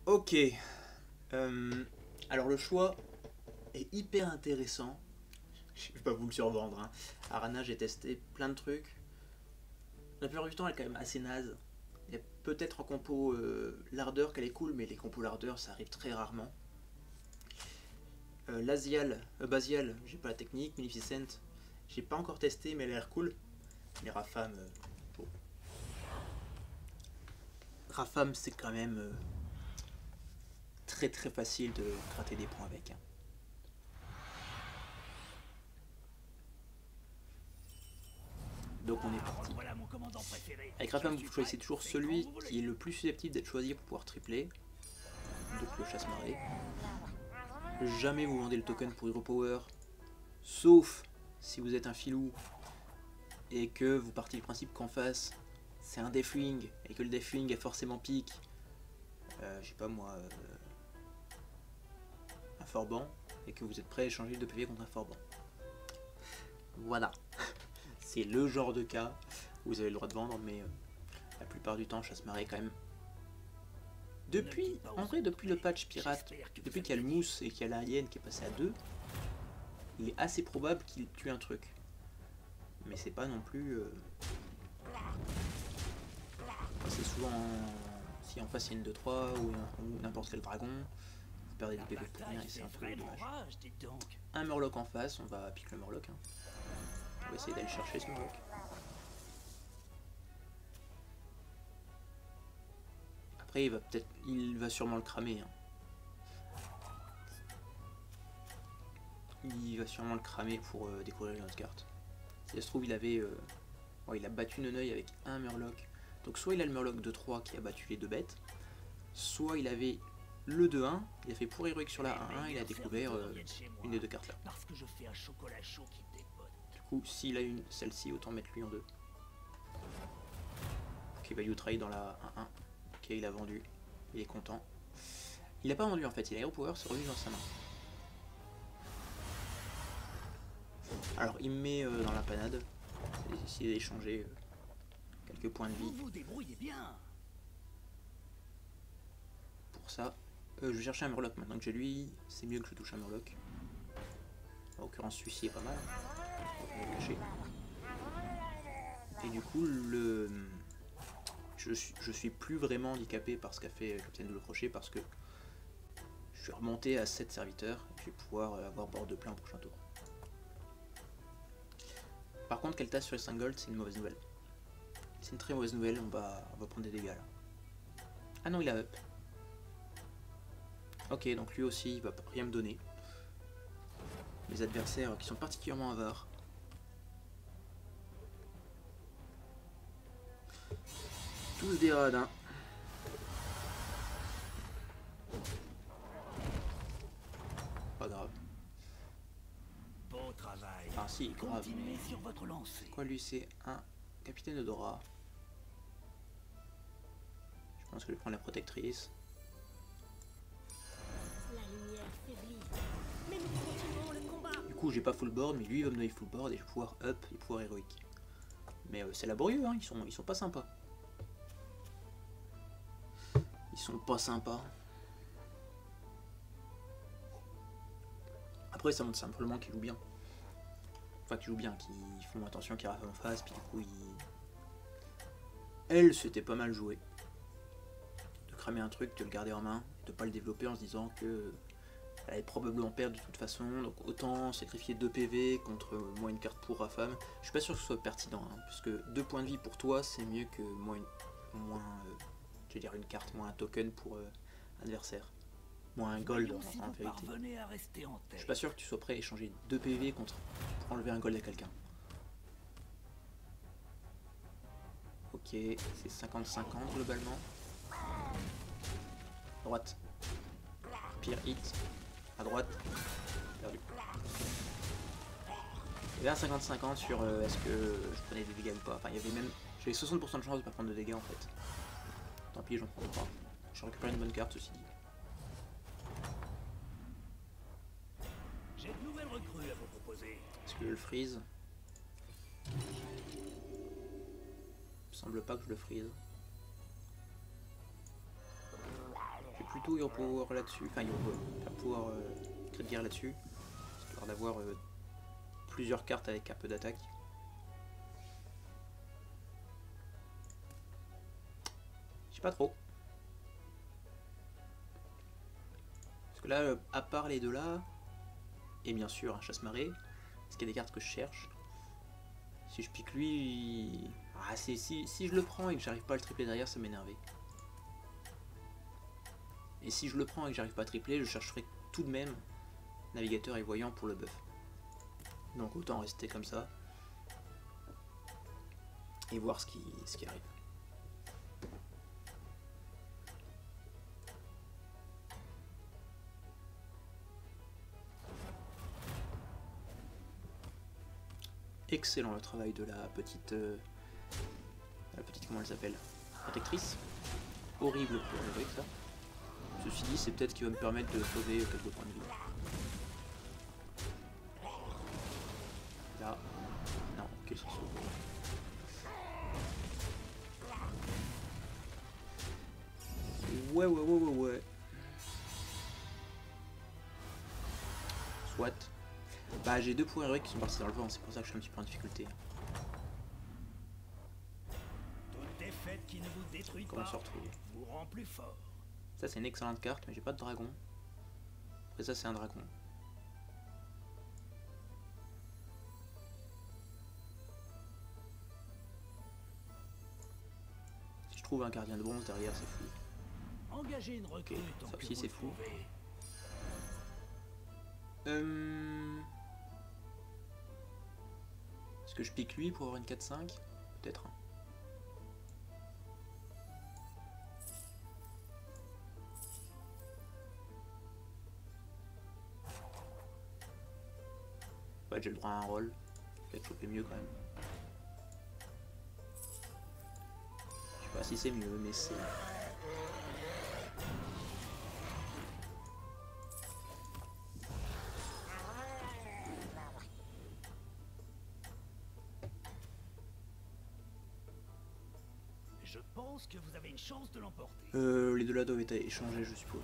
Ok. Alors le choix est hyper intéressant. Je vais pas vous le survendre. Hein. Arana, j'ai testé plein de trucs. La plupart du temps, elle est quand même assez naze. Il y a peut-être en compo l'ardeur qu'elle est cool, mais les compos l'ardeur, ça arrive très rarement. Basial, j'ai pas la technique. Maleficent, j'ai pas encore testé, mais elle a l'air cool. Les Rafam, bon. Rafam, c'est quand même très très facile de gratter des points avec. Hein. Donc on est parti. Avec Rafam, vous choisissez toujours celui qui est le plus susceptible d'être choisi pour pouvoir tripler. Donc le chasse-marée. Jamais vous vendez le token pour Hero Power, sauf si vous êtes un filou et que vous partez du principe qu'en face c'est un Deathwing et que le Deathwing est forcément pique, je sais pas moi, un Forban, et que vous êtes prêt à échanger 2 PV contre un Forban. Voilà, c'est le genre de cas où vous avez le droit de vendre, mais la plupart du temps, chasse-marée quand même. Depuis le patch pirate, depuis qu'il y a le mousse et qu'il y a l'alien qui est passé à 2, il est assez probable qu'il tue un truc. Mais c'est pas non plus... c'est souvent... Si en face il y a une 2-3 ou n'importe quel dragon, vous perdez du PV pour rien et c'est un peu dommage. Un Murloc en face, on va piquer le Murloc. Hein. On va essayer d'aller chercher ce Murloc. Après il va sûrement le cramer. Hein. Il va sûrement le cramer pour découvrir une autre carte. Si ça se trouve, il avait... il a battu Neneuil avec un Murloc. Donc soit il a le Murloc de 3 qui a battu les 2 bêtes, soit il avait le 2-1, il a fait pour héroïque sur la 1-1, il a découvert une des 2 cartes là. Du coup, s'il a une celle-ci, autant mettre lui en 2. Ok, value trade dans la 1-1. Ok, il a vendu, il est content. Il a pas vendu en fait, il a Hero Power, c'est revenu dans sa main. Alors il me met dans la panade, il va essayer d'échanger quelques points de vie. Pour ça, je vais chercher un Murloc maintenant que j'ai lui, c'est mieux que je touche un Murloc. En l'occurrence celui-ci est pas mal, on va le cacher. Et du coup, je suis plus vraiment handicapé par ce qu'a fait Capitaine Double Crochet parce que je suis remonté à 7 serviteurs et je vais pouvoir avoir bord de plein au prochain tour. Par contre, qu'elle tasse sur les 5 gold, c'est une mauvaise nouvelle. C'est une très mauvaise nouvelle, on va prendre des dégâts là. Ah non, il a up. Ok, donc lui aussi, il va rien me donner. Les adversaires qui sont particulièrement avares. Tous des radins. Pas grave. Enfin si, grave, mais... Quoi lui, c'est un capitaine Odora. Je pense que je vais prendre la protectrice. Du coup, j'ai pas full board, mais lui il va me donner full board et je vais pouvoir up et pouvoir héroïque. Mais c'est laborieux, hein, ils sont pas sympas. Ils sont pas sympas. Après, ça montre simplement qu'ils jouent bien. Enfin, qu'ils jouent bien, qu'ils font attention qu'ils rafent en face, puis du coup, ils... Elle, c'était pas mal joué. De cramer un truc, de le garder en main, de pas le développer en se disant que elle allait probablement perdre de toute façon, donc autant sacrifier 2 PV contre moins une carte pour Rafam. Je suis pas sûr que ce soit pertinent, hein, puisque 2 points de vie pour toi, c'est mieux que je veux dire une carte, moins un token pour adversaire. Moins un gold en vérité. Je suis pas sûr que tu sois prêt à échanger 2 PV pour enlever un gold à quelqu'un. Ok, c'est 50-50 globalement. Droite. Pire hit. À droite. Perdu. Il y avait un 50-50 sur est-ce que je prenais des dégâts ou pas. Enfin, il y avait même... J'avais 60% de chance de pas prendre de dégâts en fait. Tant pis, j'en prends pas. Je récupère une bonne carte ceci dit. J'ai de nouvelles recrues à vous proposer. Est-ce que je le freeze? Il me semble pas que je le freeze. J'ai plutôt Hero Power là-dessus, enfin Hero Power, faire pouvoir crit de guerre là-dessus, histoire d'avoir plusieurs cartes avec un peu d'attaque. Je sais pas trop. Parce que là, à part les deux là, et bien sûr un chasse-marée, parce qu'il y a des cartes que je cherche. Si je pique lui... Ah, si je le prends et que j'arrive pas à le tripler derrière, ça m'énerve. Et si je le prends et que j'arrive pas à tripler, je chercherai tout de même navigateur et voyant pour le buff. Donc autant rester comme ça. Et voir ce qui arrive. Excellent le travail de la petite comment elle s'appelle, protectrice. Horrible pour le ça. Ceci dit, c'est peut-être ce qui va me permettre de sauver quelques points de vie. Là, non, qu'elle s'en sauve. Ouais. Soit. Bah j'ai deux points héroïques qui sont partis dans le vent, c'est pour ça que je suis un petit peu en difficulté. Qui ne vous détruit Comment pas, se retrouver vous rend plus fort. Ça c'est une excellente carte, mais j'ai pas de dragon. Après ça c'est un dragon. Si je trouve un gardien de bronze derrière, c'est fou. Engagez une recrue, ça aussi c'est fou. Est-ce que je pique lui pour avoir une 4-5? Peut-être. Ouais, j'ai le droit à un rôle. Peut-être choper mieux quand même. Je sais pas si c'est mieux, mais c'est... Je pense que vous avez une chance de l'emporter. Les deux là doivent être échangés, je suppose.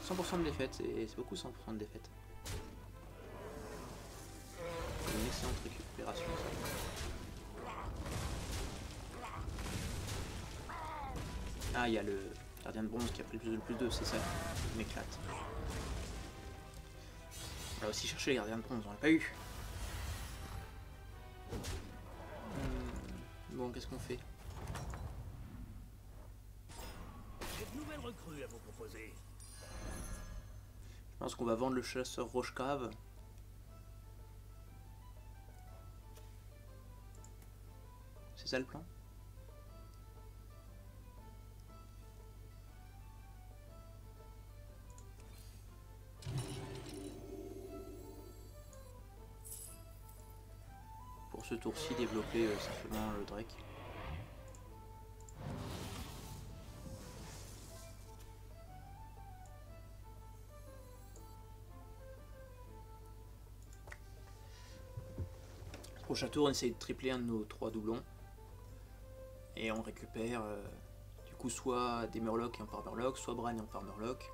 100% de défaite, c'est beaucoup 100% de défaite. Une excellente récupération. Ah, il y a le gardien de bronze qui a pris le plus 2, c'est ça qui m'éclate. On va aussi chercher les gardiens de bronze, on l'a pas eu. Bon, qu'est-ce qu'on fait? J'ai de nouvelles recrues à vous proposer. Je pense qu'on va vendre le chasseur roche-cave. C'est ça le plan? Pour ce tour-ci, développer simplement le Drake. Prochain tour, on essaye de tripler un de nos 3 doublons. Et on récupère du coup soit des Murlocs et on part Murloc, soit Bran et on part Murloc,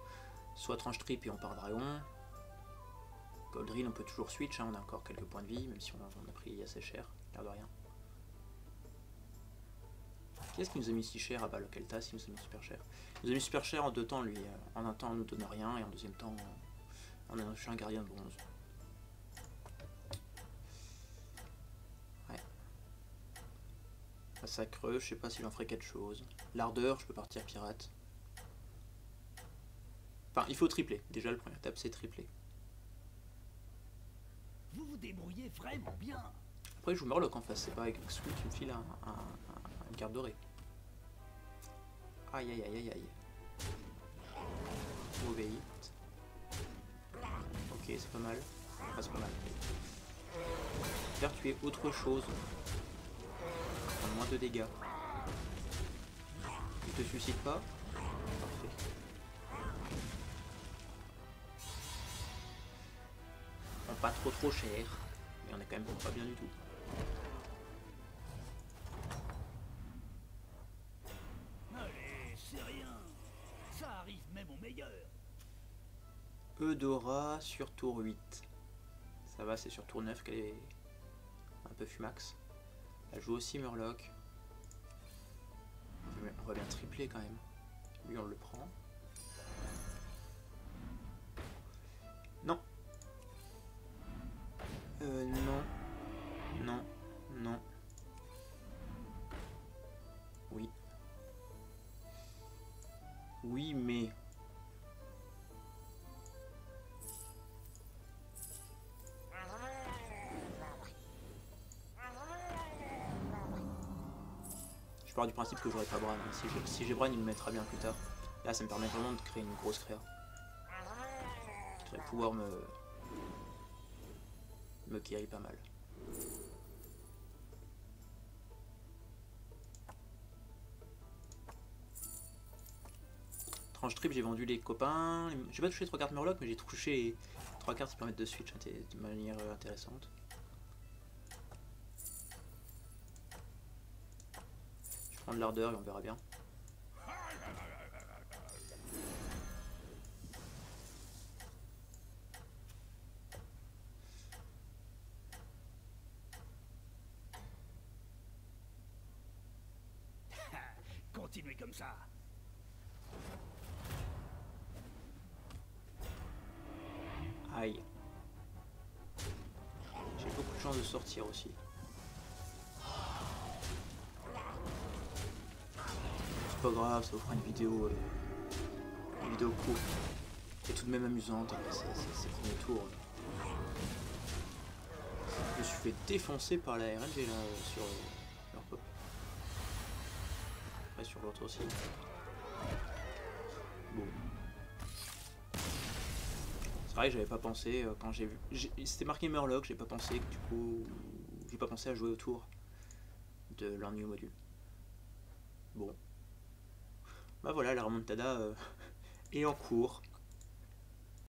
soit Tranche Trip et on part Dragon. Goldrin on peut toujours switch, hein, on a encore quelques points de vie, même si on a pris assez cher, l'air de rien. Qu'est-ce qui nous a mis si cher? Ah bah le Keltas il nous a mis super cher. Il nous a mis super cher en deux temps lui. En un temps on nous donne rien et en deuxième temps on a un gardien de bronze. Ouais. Massacreux, je sais pas s'il en ferait quelque chose. L'ardeur, je peux partir pirate. Enfin il faut tripler, déjà le premier étape c'est tripler. Vous vous débrouillez vraiment bien. Après je joue Murloc en face, c'est pas avec celui qui me file une carte dorée. Aïe aïe aïe aïe aïe. Mauvais hit. Ok c'est pas mal. Enfin c'est pas mal. Faire tuer autre chose. Prendre moins de dégâts. Il te suicide pas. Parfait. On pas trop cher. Mais on est quand même pas bien du tout. Allez, sérieux. meilleur. Eudora sur tour 8. Ça va, c'est sur tour 9 qu'elle est un peu fumax. Elle joue aussi Murloc. On va bien tripler quand même. Lui, on le prend. Non. Non. Non. Non. Oui. Oui, mais... Je pars du principe que j'aurai pas Bran. Si j'ai Bran, il me mettra bien plus tard. Là, ça me permet vraiment de créer une grosse créa. Je vais pouvoir me carry pas mal. Tranche trip, j'ai vendu les copains. J'ai pas touché 3 cartes Murloc, mais j'ai touché 3 cartes qui permettent de switch de manière intéressante. Je vais prendre l'ardeur et on verra bien. Continuez comme ça. Aïe. J'ai beaucoup de chance de sortir aussi. C'est pas grave, ça vous fera une vidéo courte. Et tout de même amusante, c'est le premier tour. Je me suis fait défoncer par la RNG là sur leur pop. Ouais, sur l'autre aussi. Bon. C'est vrai que j'avais pas pensé quand j'ai vu. C'était marqué Murloc, j'ai pas pensé que du coup. J'ai pas pensé à jouer autour de leur new module. Bon. Bah voilà, la remontada est en cours.